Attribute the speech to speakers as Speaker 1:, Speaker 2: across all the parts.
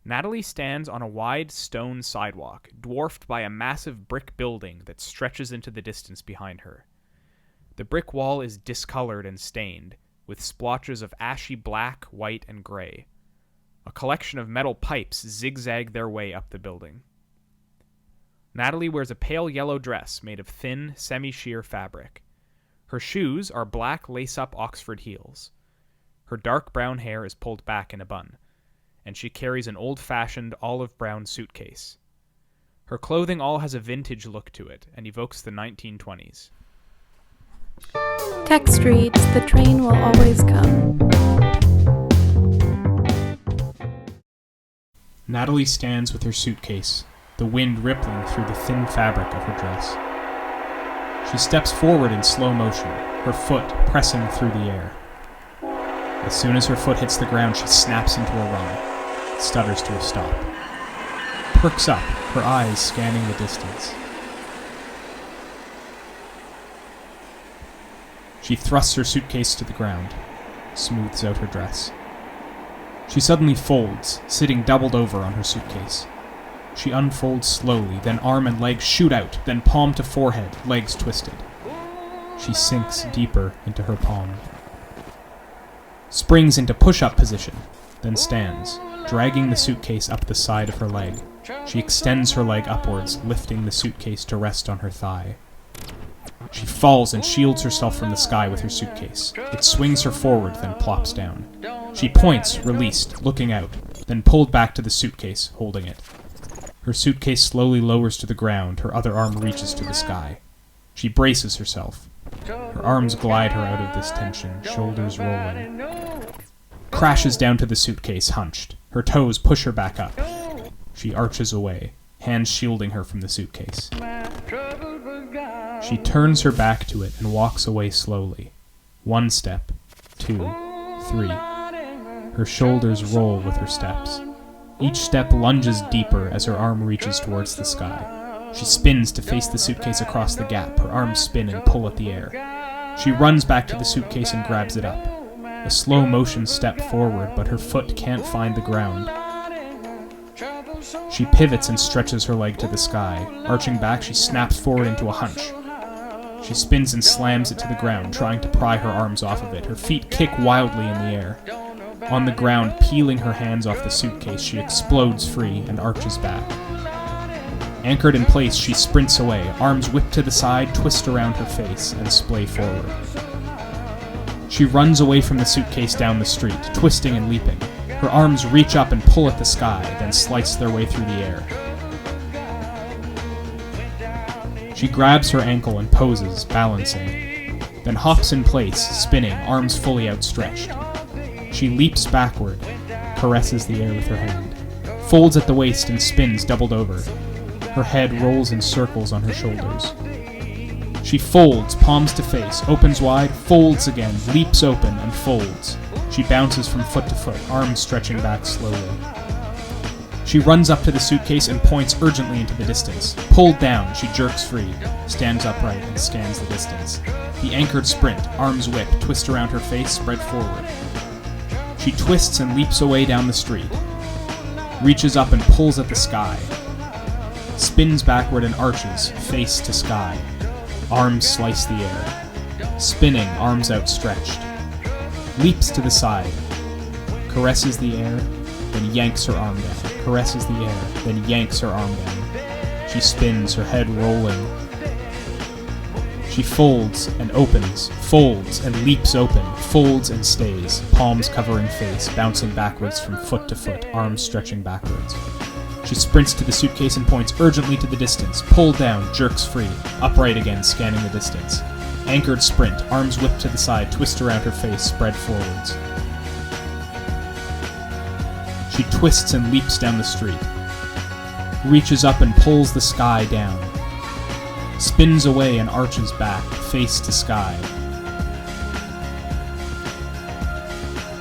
Speaker 1: Natalie stands on a wide stone sidewalk, dwarfed by a massive brick building that stretches into the distance behind her. The brick wall is discolored and stained, with splotches of ashy black, white, and gray. A collection of metal pipes zigzag their way up the building. Natalie wears a pale yellow dress made of thin, semi-sheer fabric. Her shoes are black lace-up Oxford heels. Her dark brown hair is pulled back in a bun, and she carries an old-fashioned olive-brown suitcase. Her clothing all has a vintage look to it and evokes the 1920s.
Speaker 2: Text reads, "The train will always come."
Speaker 1: Natalie stands with her suitcase, the wind rippling through the thin fabric of her dress. She steps forward in slow motion, her foot pressing through the air. As soon as her foot hits the ground, she snaps into a run, stutters to a stop, perks up, her eyes scanning the distance. She thrusts her suitcase to the ground, smooths out her dress. She suddenly folds, sitting doubled over on her suitcase. She unfolds slowly, then arm and leg shoot out, then palm to forehead, legs twisted. She sinks deeper into her palm. Springs into push-up position, then stands, dragging the suitcase up the side of her leg. She extends her leg upwards, lifting the suitcase to rest on her thigh. She falls and shields herself from the sky with her suitcase. It swings her forward, then plops down. She points, released, looking out, then pulled back to the suitcase, holding it. Her suitcase slowly lowers to the ground, her other arm reaches to the sky. She braces herself. Her arms glide her out of this tension, shoulders rolling. Crashes down to the suitcase, hunched. Her toes push her back up. She arches away, hands shielding her from the suitcase. She turns her back to it and walks away slowly. 1 step, 2, 3. Her shoulders roll with her steps. Each step lunges deeper as her arm reaches towards the sky. She spins to face the suitcase across the gap, her arms spin and pull at the air. She runs back to the suitcase and grabs it up. A slow motion step forward, but her foot can't find the ground. She pivots and stretches her leg to the sky. Arching back, she snaps forward into a hunch. She spins and slams it to the ground, trying to pry her arms off of it. Her feet kick wildly in the air. On the ground, peeling her hands off the suitcase, she explodes free and arches back. Anchored in place, she sprints away, arms whipped to the side, twist around her face, and splay forward. She runs away from the suitcase down the street, twisting and leaping. Her arms reach up and pull at the sky, then slice their way through the air. She grabs her ankle and poses, balancing, then hops in place, spinning, arms fully outstretched. She leaps backward, caresses the air with her hand, folds at the waist and spins doubled over. Her head rolls in circles on her shoulders. She folds, palms to face, opens wide, folds again, leaps open, and folds. She bounces from foot to foot, arms stretching back slowly. She runs up to the suitcase and points urgently into the distance. Pulled down, she jerks free, stands upright, and scans the distance. The anchored sprint, arms whip, twist around her face, spread forward. She twists and leaps away down the street, reaches up and pulls at the sky, spins backward and arches, face to sky. Arms slice the air. Spinning, arms outstretched. Leaps to the side. Caresses the air, then yanks her arm down. Caresses the air, then yanks her arm down. She spins, her head rolling. She folds and opens, folds and leaps open, folds and stays, palms covering face, bouncing backwards from foot to foot, arms stretching backwards. She sprints to the suitcase and points urgently to the distance, pulled down, jerks free, upright again, scanning the distance. Anchored sprint, arms whipped to the side, twist around her face, spread forwards. She twists and leaps down the street, reaches up and pulls the sky down, spins away and arches back, face to sky.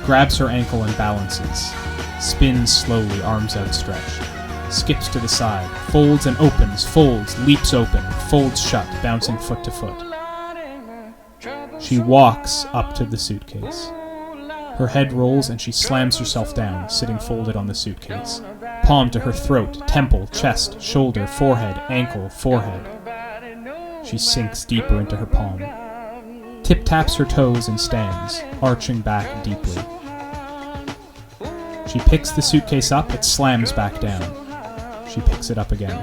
Speaker 1: Grabs her ankle and balances, spins slowly, arms outstretched. Skips to the side, folds and opens, folds, leaps open, folds shut, bouncing foot to foot. She walks up to the suitcase. Her head rolls and she slams herself down, sitting folded on the suitcase. Palm to her throat, temple, chest, shoulder, forehead, ankle, forehead. She sinks deeper into her palm. Tip-taps her toes and stands, arching back deeply. She picks the suitcase up, it slams back down. She picks it up again.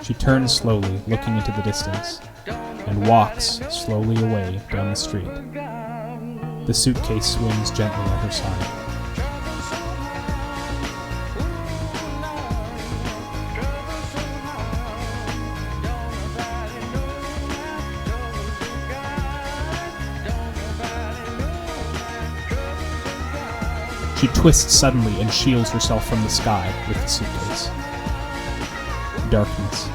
Speaker 1: She turns slowly, looking into the distance, and walks slowly away down the street. The suitcase swings gently at her side. She twists suddenly and shields herself from the sky with the suitcase. Darkness.